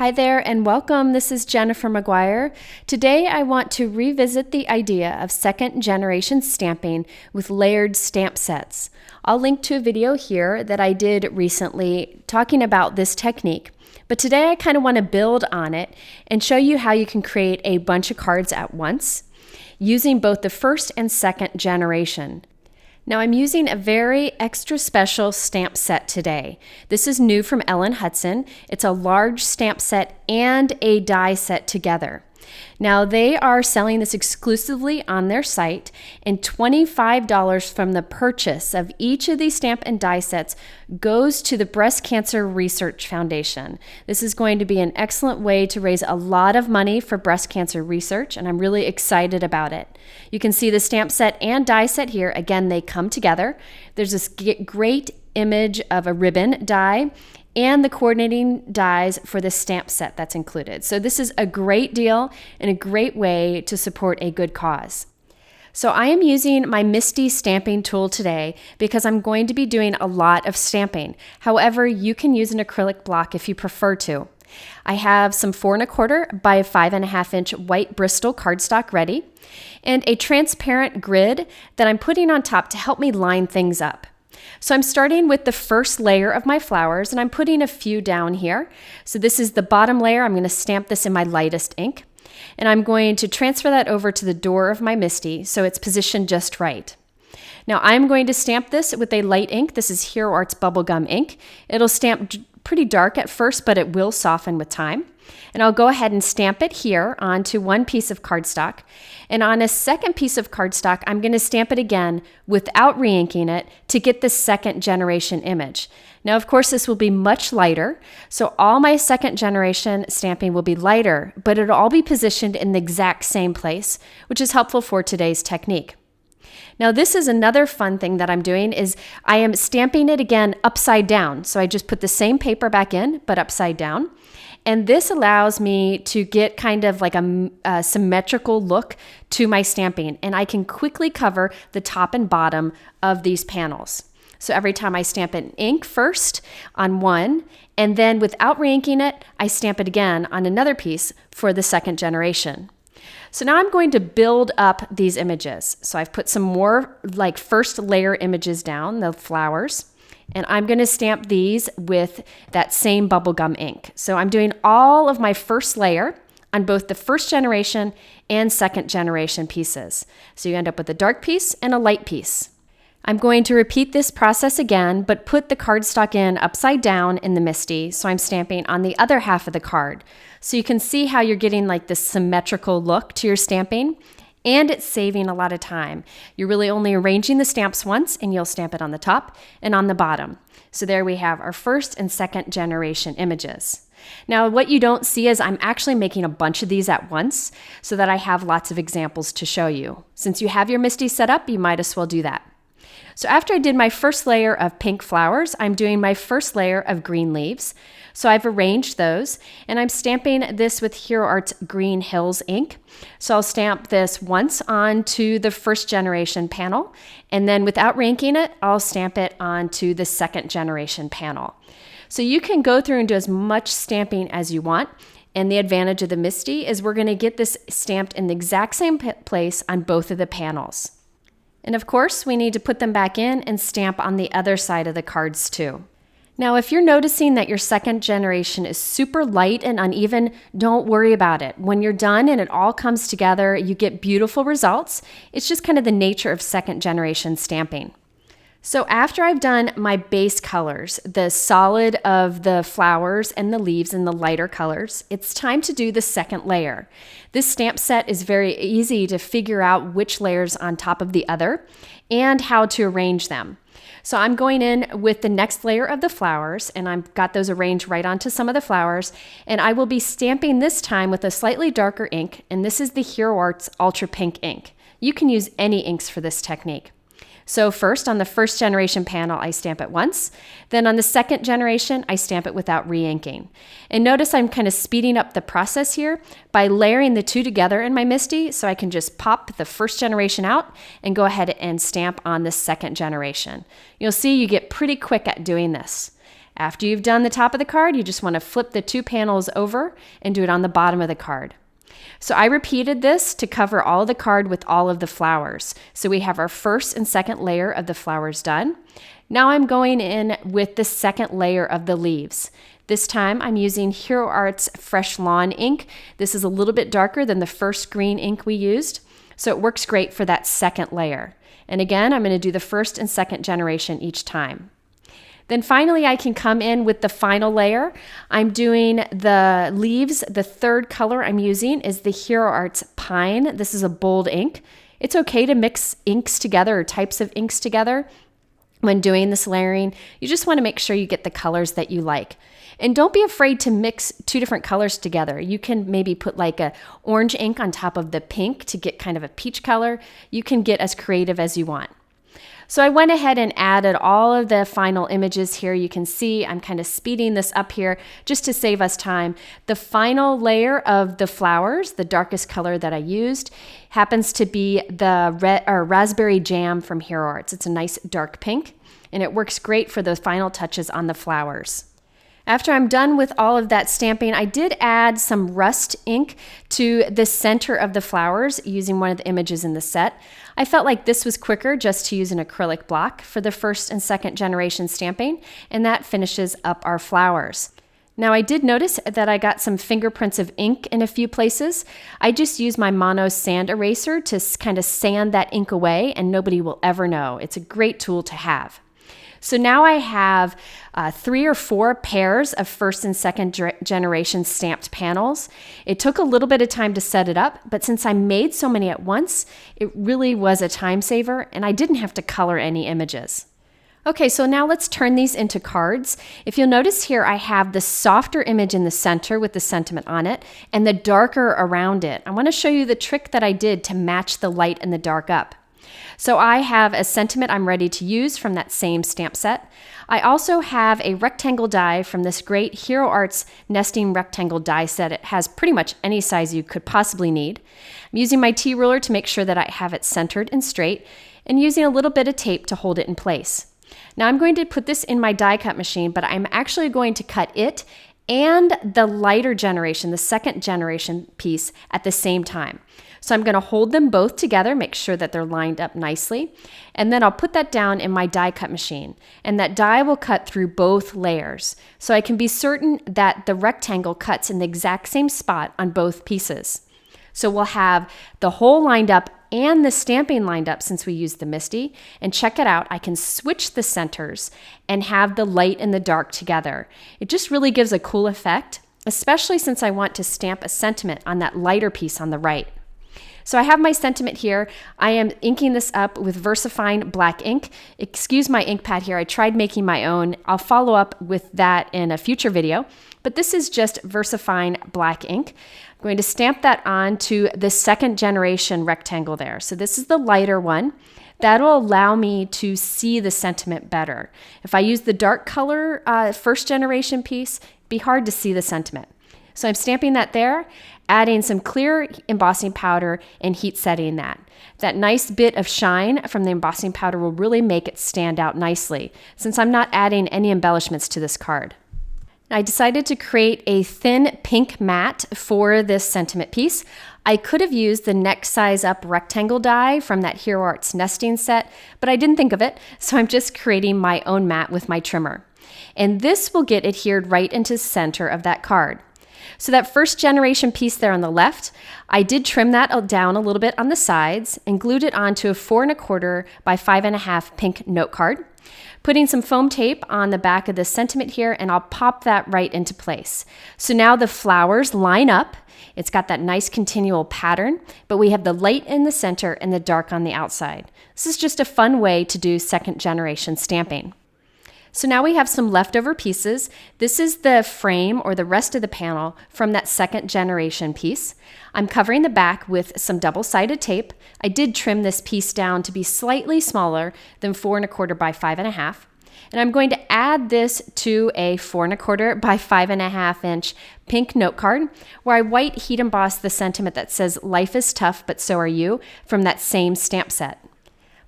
Hi there and welcome. This is Jennifer McGuire. Today I want to revisit the idea of second generation stamping with layered stamp sets. I'll link to a video here that I did recently talking about this technique. But today I kind of want to build on it and show you how you can create a bunch of cards at once using both the first and second generation. Now I'm using a very extra special stamp set today. This is new from Ellen Hudson. It's a large stamp set and a die set together. Now they are selling this exclusively on their site, and $25 from the purchase of each of these stamp and die sets goes to the Breast Cancer Research Foundation. This is going to be an excellent way to raise a lot of money for breast cancer research, and I'm really excited about it. You can see the stamp set and die set here. Again, they come together. There's this great image of a ribbon die and the coordinating dies for the stamp set that's included. So this is a great deal and a great way to support a good cause. So I am using my MISTI stamping tool today because I'm going to be doing a lot of stamping. However, you can use an acrylic block if you prefer to. I have some 4 1/4 by 5.5 inch white Bristol cardstock ready and a transparent grid that I'm putting on top to help me line things up. So I'm starting with the first layer of my flowers, and I'm putting a few down here. So this is the bottom layer. I'm going to stamp this in my lightest ink, and I'm going to transfer that over to the door of my MISTI so it's positioned just right. Now I'm going to stamp this with a light ink. This is Hero Arts Bubblegum ink. It'll stamp pretty dark at first, but it will soften with time. And I'll go ahead and stamp it here onto one piece of cardstock. And on a second piece of cardstock, I'm going to stamp it again without re-inking it to get the second generation image. Now, of course, this will be much lighter. So all my second generation stamping will be lighter, but it'll all be positioned in the exact same place, which is helpful for today's technique. Now this is another fun thing that I'm doing is I am stamping it again upside down. So I just put the same paper back in, but upside down. And this allows me to get kind of like a symmetrical look to my stamping. And I can quickly cover the top and bottom of these panels. So every time I stamp it in ink first on one, and then without re-inking it, I stamp it again on another piece for the second generation. So now I'm going to build up these images. So I've put some more like first layer images down, the flowers, and I'm going to stamp these with that same bubblegum ink. So I'm doing all of my first layer on both the first generation and second generation pieces. So you end up with a dark piece and a light piece. I'm going to repeat this process again, but put the cardstock in upside down in the MISTI, so I'm stamping on the other half of the card. So you can see how you're getting like this symmetrical look to your stamping, and it's saving a lot of time. You're really only arranging the stamps once, and you'll stamp it on the top and on the bottom. So there we have our first and second generation images. Now what you don't see is I'm actually making a bunch of these at once so that I have lots of examples to show you. Since you have your MISTI set up, you might as well do that. So after I did my first layer of pink flowers, I'm doing my first layer of green leaves. So I've arranged those, and I'm stamping this with Hero Arts Green Hills ink. So I'll stamp this once onto the first generation panel, and then without re-inking it, I'll stamp it onto the second generation panel. So you can go through and do as much stamping as you want. And the advantage of the MISTI is we're going to get this stamped in the exact same place on both of the panels. And of course, we need to put them back in and stamp on the other side of the cards too. Now, if you're noticing that your second generation is super light and uneven, don't worry about it. When you're done and it all comes together, you get beautiful results. It's just kind of the nature of second generation stamping. So after I've done my base colors, the solid of the flowers and the leaves and the lighter colors, it's time to do the second layer. This stamp set is very easy to figure out which layers on top of the other and how to arrange them. So I'm going in with the next layer of the flowers, and I've got those arranged right onto some of the flowers, and I will be stamping this time with a slightly darker ink, and this is the Hero Arts Ultra Pink ink. You can use any inks for this technique. So first on the first generation panel, I stamp it once. Then on the second generation, I stamp it without re-inking. And notice I'm kind of speeding up the process here by layering the two together in my MISTI, so I can just pop the first generation out and go ahead and stamp on the second generation. You'll see you get pretty quick at doing this. After you've done the top of the card, you just want to flip the 2 panels over and do it on the bottom of the card. So I repeated this to cover all of the card with all of the flowers. So we have our first and second layer of the flowers done. Now I'm going in with the second layer of the leaves. This time I'm using Hero Art's Fresh Lawn ink. This is a little bit darker than the first green ink we used, so it works great for that second layer. And again, I'm going to do the first and second generation each time. Then finally, I can come in with the final layer. I'm doing the leaves. The third color I'm using is the Hero Arts Pine. This is a bold ink. It's okay to mix inks together or types of inks together when doing this layering. You just want to make sure you get the colors that you like. And don't be afraid to mix 2 different colors together. You can maybe put like a orange ink on top of the pink to get kind of a peach color. You can get as creative as you want. So I went ahead and added all of the final images here. You can see I'm kind of speeding this up here just to save us time. The final layer of the flowers, the darkest color that I used, happens to be the raspberry jam from Hero Arts. It's a nice dark pink, and it works great for the final touches on the flowers. After I'm done with all of that stamping, I did add some rust ink to the center of the flowers using one of the images in the set. I felt like this was quicker just to use an acrylic block for the first and second generation stamping, and that finishes up our flowers. Now I did notice that I got some fingerprints of ink in a few places. I just used my Mono sand eraser to kind of sand that ink away, and nobody will ever know. It's a great tool to have. So now I have 3 or 4 pairs of first and second generation stamped panels. It took a little bit of time to set it up, but since I made so many at once, it really was a time saver, and I didn't have to color any images. Okay, so now let's turn these into cards. If you'll notice here, I have the softer image in the center with the sentiment on it and the darker around it. I want to show you the trick that I did to match the light and the dark up. So I have a sentiment I'm ready to use from that same stamp set. I also have a rectangle die from this great Hero Arts nesting rectangle die set. It has pretty much any size you could possibly need. I'm using my T-ruler to make sure that I have it centered and straight, and using a little bit of tape to hold it in place. Now I'm going to put this in my die cut machine, but I'm actually going to cut it and the lighter generation, the second generation piece, at the same time. So I'm going to hold them both together, make sure that they're lined up nicely, and then I'll put that down in my die cut machine, and that die will cut through both layers. So I can be certain that the rectangle cuts in the exact same spot on both pieces. So we'll have the hole lined up and the stamping lined up since we used the MISTI. And check it out, I can switch the centers and have the light and the dark together. It just really gives a cool effect, especially since I want to stamp a sentiment on that lighter piece on the right. So I have my sentiment here. I am inking this up with VersaFine black ink. Excuse my ink pad here. I tried making my own. I'll follow up with that in a future video, but this is just VersaFine black ink. I'm going to stamp that onto the second generation rectangle there. So this is the lighter one. That'll allow me to see the sentiment better. If I use the dark color first generation piece, it'd be hard to see the sentiment. So I'm stamping that there, adding some clear embossing powder and heat setting that. That nice bit of shine from the embossing powder will really make it stand out nicely, since I'm not adding any embellishments to this card. I decided to create a thin pink mat for this sentiment piece. I could have used the next size up rectangle die from that Hero Arts nesting set, but I didn't think of it, so I'm just creating my own mat with my trimmer. And this will get adhered right into the center of that card. So that first generation piece there on the left, I did trim that down a little bit on the sides and glued it onto a 4 1/4 by 5 1/2 pink note card. Putting some foam tape on the back of the sentiment here, and I'll pop that right into place. So now the flowers line up. It's got that nice continual pattern, but we have the light in the center and the dark on the outside. This is just a fun way to do second generation stamping. So now we have some leftover pieces. This is the frame or the rest of the panel from that second generation piece. I'm covering the back with some double-sided tape. I did trim this piece down to be slightly smaller than 4 1/4 by 5 1/2. And I'm going to add this to a 4 1/4 by 5 1/2 inch pink note card where I white heat emboss the sentiment that says "Life is tough, but so are you" from that same stamp set.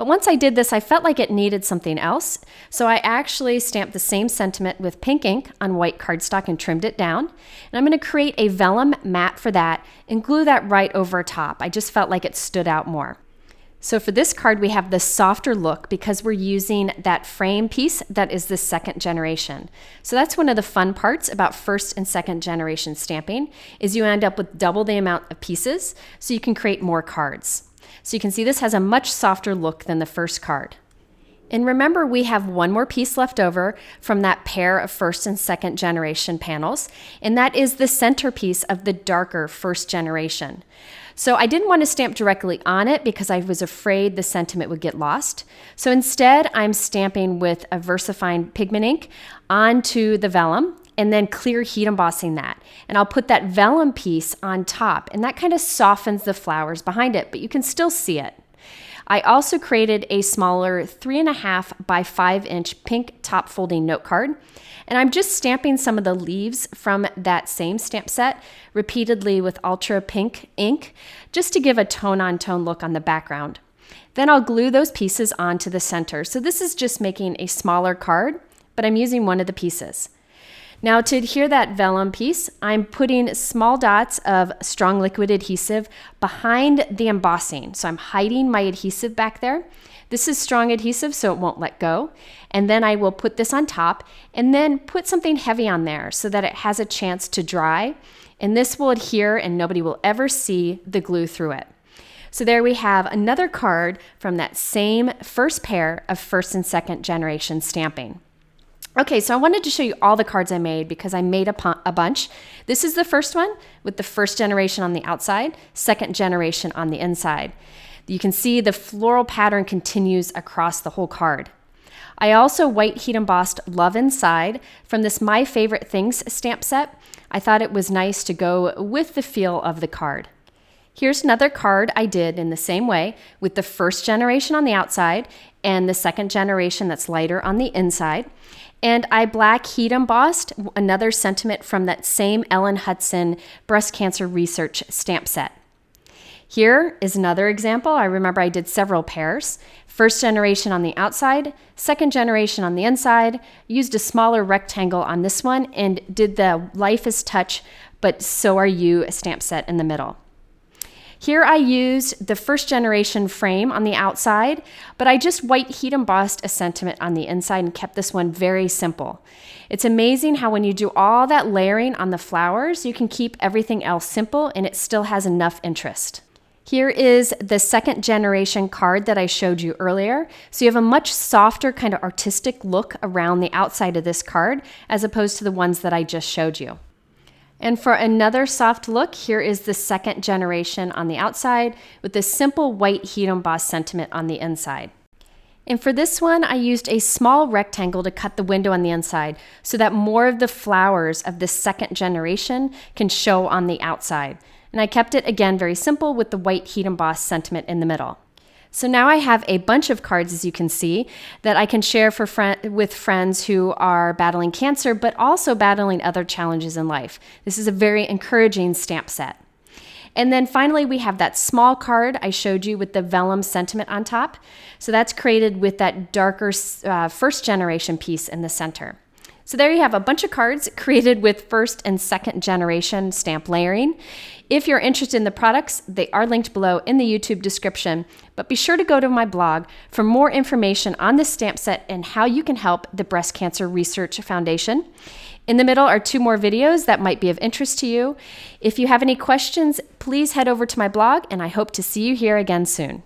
But once I did this, I felt like it needed something else. So I actually stamped the same sentiment with pink ink on white cardstock and trimmed it down. And I'm going to create a vellum mat for that and glue that right over top. I just felt like it stood out more. So for this card, we have the softer look because we're using that frame piece that is the second generation. So that's one of the fun parts about first and second generation stamping is you end up with double the amount of pieces so you can create more cards. So you can see this has a much softer look than the first card. And remember, we have one more piece left over from that pair of first and second generation panels, and that is the centerpiece of the darker first generation. So I didn't want to stamp directly on it because I was afraid the sentiment would get lost. So instead, I'm stamping with a VersaFine pigment ink onto the vellum and then clear heat embossing that. And I'll put that vellum piece on top, and that kind of softens the flowers behind it, but you can still see it. I also created a smaller 3.5 by 5 inch pink top folding note card. And I'm just stamping some of the leaves from that same stamp set repeatedly with ultra pink ink, just to give a tone-on-tone look on the background. Then I'll glue those pieces onto the center. So this is just making a smaller card, but I'm using one of the pieces. Now to adhere that vellum piece, I'm putting small dots of strong liquid adhesive behind the embossing. So I'm hiding my adhesive back there. This is strong adhesive, so it won't let go. And then I will put this on top and then put something heavy on there so that it has a chance to dry. And this will adhere and nobody will ever see the glue through it. So there we have another card from that same first pair of first and second generation stamping. Okay, so I wanted to show you all the cards I made because I made a bunch. This is the first one with the first generation on the outside, second generation on the inside. You can see the floral pattern continues across the whole card. I also white heat embossed Love Inside from this My Favorite Things stamp set. I thought it was nice to go with the feel of the card. Here's another card I did in the same way with the first generation on the outside and the second generation that's lighter on the inside. And I black heat embossed another sentiment from that same Ellen Hudson breast cancer research stamp set. Here is another example. I remember I did several pairs. First generation on the outside, second generation on the inside, used a smaller rectangle on this one and did the Life is Touch, but So Are You stamp set in the middle. Here I used the first generation frame on the outside, but I just white heat embossed a sentiment on the inside and kept this one very simple. It's amazing how when you do all that layering on the flowers, you can keep everything else simple and it still has enough interest. Here is the second generation card that I showed you earlier. So you have a much softer kind of artistic look around the outside of this card as opposed to the ones that I just showed you. And for another soft look, here is the second generation on the outside with this simple white heat embossed sentiment on the inside. And for this one, I used a small rectangle to cut the window on the inside so that more of the flowers of the second generation can show on the outside. And I kept it, again, very simple with the white heat embossed sentiment in the middle. So now I have a bunch of cards, as you can see, that I can share with friends who are battling cancer, but also battling other challenges in life. This is a very encouraging stamp set. And then finally, we have that small card I showed you with the vellum sentiment on top. So that's created with that darker first generation piece in the center. So there you have a bunch of cards created with first and second generation stamp layering. If you're interested in the products, they are linked below in the YouTube description, but be sure to go to my blog for more information on this stamp set and how you can help the Breast Cancer Research Foundation. In the middle are 2 more videos that might be of interest to you. If you have any questions, please head over to my blog, and I hope to see you here again soon.